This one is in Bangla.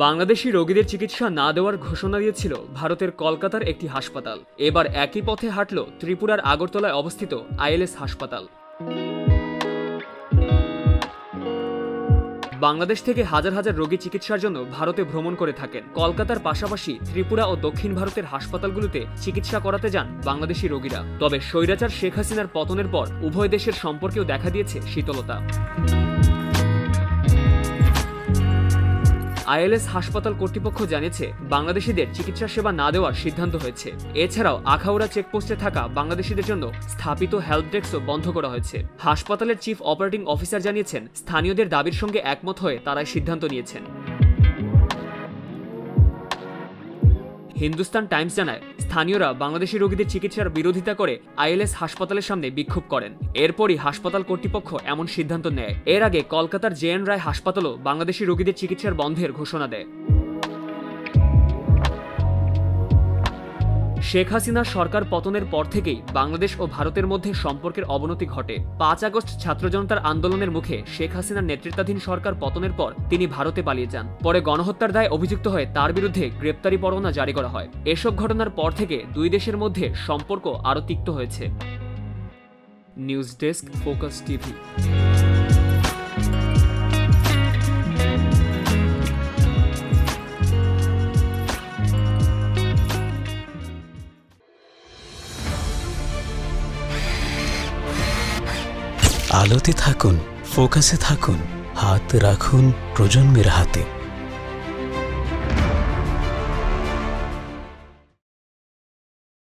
বাংলাদেশি রোগীদের চিকিৎসা না দেওয়ার ঘোষণা দিয়েছিল ভারতের কলকাতার একটি হাসপাতাল। এবার একই পথে হাঁটল ত্রিপুরার আগরতলায় অবস্থিত আইএলএস হাসপাতাল। বাংলাদেশ থেকে হাজার হাজার রোগী চিকিৎসার জন্য ভারতে ভ্রমণ করে থাকেন। কলকাতার পাশাপাশি ত্রিপুরা ও দক্ষিণ ভারতের হাসপাতালগুলোতে চিকিৎসা করাতে যান বাংলাদেশি রোগীরা। তবে স্বৈরাচার শেখ হাসিনার পতনের পর উভয় দেশের সম্পর্কেও দেখা দিয়েছে শীতলতা। আইএলএস হাসপাতাল কর্তৃপক্ষ জানিয়েছে, বাংলাদেশিদের চিকিৎসা সেবা না দেওয়ার সিদ্ধান্ত হয়েছে। এছাড়াও আখাউড়া চেকপোস্টে থাকা বাংলাদেশিদের জন্য স্থাপিত হেল্প ডেস্কও বন্ধ করা হয়েছে। হাসপাতালের চিফ অপারেটিং অফিসার জানিয়েছেন, স্থানীয়দের দাবির সঙ্গে একমত হয়ে তারাই সিদ্ধান্ত নিয়েছেন। হিন্দুস্তান টাইমস জানায়, স্থানীয়রা বাংলাদেশি রোগীদের চিকিৎসার বিরোধিতা করে আইএলএস হাসপাতালের সামনে বিক্ষোভ করেন। এরপরই হাসপাতাল কর্তৃপক্ষ এমন সিদ্ধান্ত নেয়। এর আগে কলকাতার জে.এন. রায় হাসপাতালও বাংলাদেশি রোগীদের চিকিৎসার বন্ধের ঘোষণা দেয়। শেখ হাসিনা সরকার পতনের পর থেকেই বাংলাদেশ ও ভারতের মধ্যে সম্পর্কের অবনতি ঘটে। 5 আগস্ট ছাত্র জনতার আন্দোলনের মুখে শেখ হাসিনার নেতৃত্বাধীন সরকার পতনের পর তিনি ভারতে পালিয়ে যান। পরে গণহত্যার দায়ে অভিযুক্ত হয়ে তার বিরুদ্ধে গ্রেপ্তারি পরোয়ানা জারি করা হয়। এসব ঘটনার পর থেকে দুই দেশের মধ্যে সম্পর্ক আরও তিক্ত হয়েছে। News desk, focus TV. আলোতে থাকুন, ফোকাসে থাকুন, হাত রাখুন প্রজন্মের হাতে।